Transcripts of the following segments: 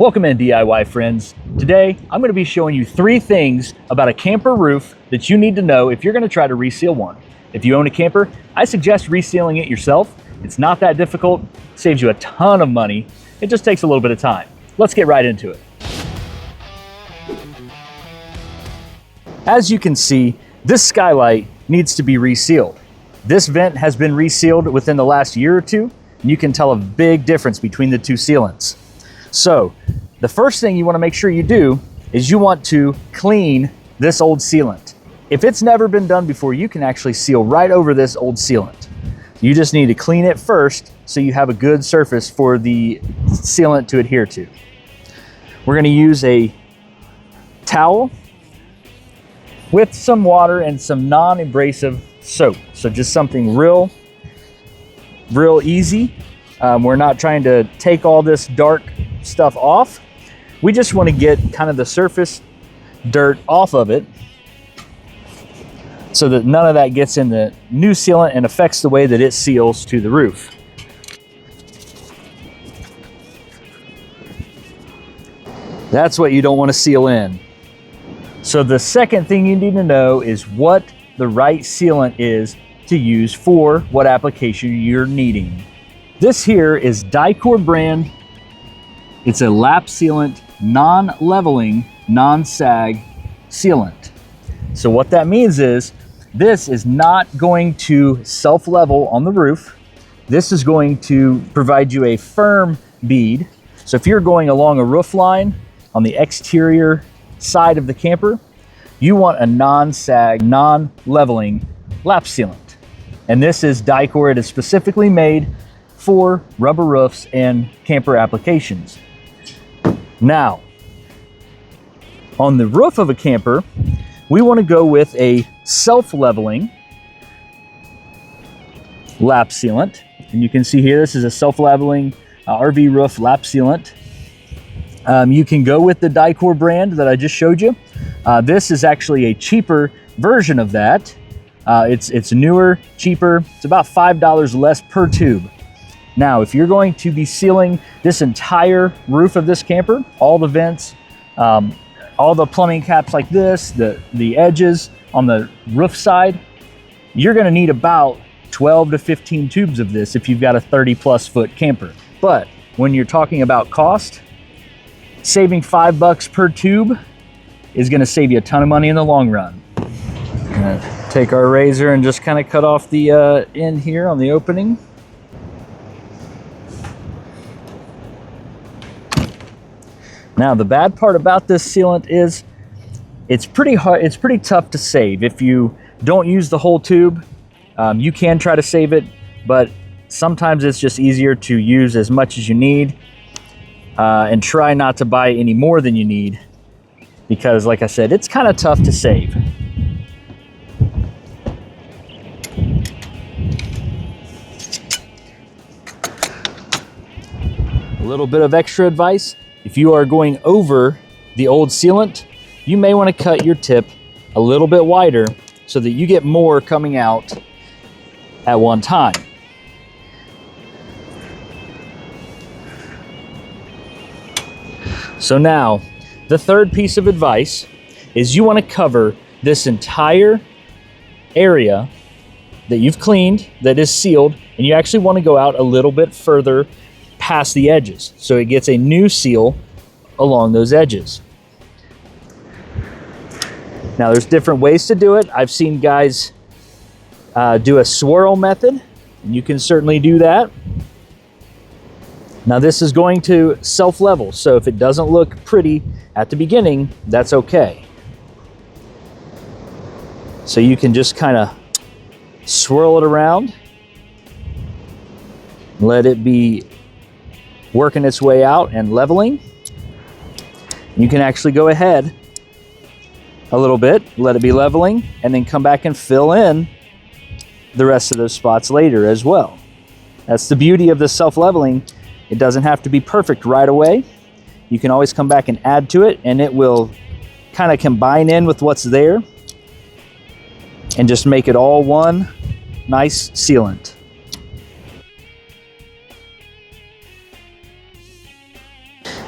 Welcome in, DIY friends. Today, I'm going to be showing you 3 things about a camper roof that you need to know if you're going to try to reseal one. If you own a camper, I suggest resealing it yourself. It's not that difficult, saves you a ton of money. It just takes a little bit of time. Let's get right into it. As you can see, this skylight needs to be resealed. This vent has been resealed within the last year or two, and you can tell a big difference between the 2 sealants. So, the first thing you want to make sure you do is you want to clean this old sealant. If it's never been done before, you can actually seal right over this old sealant. You just need to clean it first so you have a good surface for the sealant to adhere to. We're going to use a towel with some water and some non-abrasive soap. So just something real easy. We're not trying to take all this dark stuff off. We just want to get kind of the surface dirt off of it so that none of that gets in the new sealant and affects the way that it seals to the roof. That's what you don't want to seal in. So the second thing you need to know is what the right sealant is to use for what application you're needing. This here is Dicor brand. It's a lap sealant, non-leveling, non-sag sealant. So what that means is this is not going to self-level on the roof. This is going to provide you a firm bead. So if you're going along a roof line on the exterior side of the camper, you want a non-sag, non-leveling lap sealant. And this is Dicor. It is specifically made for rubber roofs and camper applications. Now, on the roof of a camper, we want to go with a self-leveling lap sealant. And you can see here, this is a self-leveling RV roof lap sealant. You can go with the Dicor brand that I just showed you. This is actually a cheaper version of that. It's newer, cheaper. It's about $5 less per tube. Now, if you're going to be sealing this entire roof of this camper, all the vents, all the plumbing caps like this, the edges on the roof side, you're going to need about 12 to 15 tubes of this if you've got a 30+ foot camper. But when you're talking about cost, saving $5 per tube is going to save you a ton of money in the long run. I'm going to take our razor and just kind of cut off the end here on the opening. Now, the bad part about this sealant is it's pretty hard, it's pretty tough to save. If you don't use the whole tube, you can try to save it, but sometimes it's just easier to use as much as you need and try not to buy any more than you need because, like I said, it's kind of tough to save. A little bit of extra advice. If you are going over the old sealant, you may want to cut your tip a little bit wider so that you get more coming out at one time. So now, the third piece of advice is you want to cover this entire area that you've cleaned, that is sealed, and you actually want to go out a little bit further past the edges so it gets a new seal along those edges. Now, there's different ways to do it. I've seen guys do a swirl method, and you can certainly do that. Now, this is going to self-level, so if it doesn't look pretty at the beginning, that's okay. So you can just kind of swirl it around, let it be working its way out and leveling. You can actually go ahead a little bit, let it be leveling, and then come back and fill in the rest of those spots later as well. That's the beauty of the self-leveling. It doesn't have to be perfect right away. You can always come back and add to it, and it will kind of combine in with what's there and just make it all one nice sealant.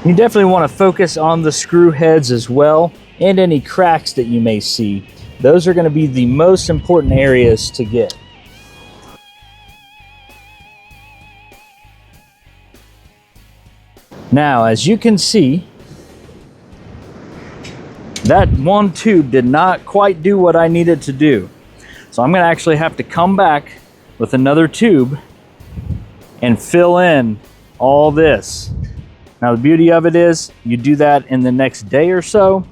You definitely want to focus on the screw heads as well, and any cracks that you may see. Those are going to be the most important areas to get. Now, as you can see, that one tube did not quite do what I needed to do. So I'm going to actually have to come back with another tube and fill in all this. Now the beauty of it is you do that in the next day or so.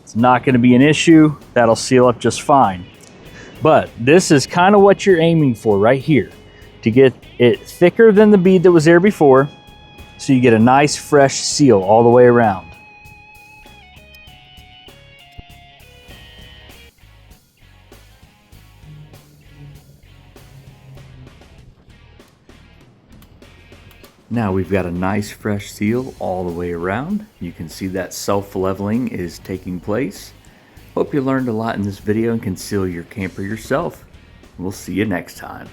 It's not going to be an issue. That'll seal up just fine. But this is kind of what you're aiming for right here, to get it thicker than the bead that was there before, so you get a nice fresh seal all the way around. Now we've got a nice fresh seal all the way around. You can see that self-leveling is taking place. Hope you learned a lot in this video and can seal your camper yourself. We'll see you next time.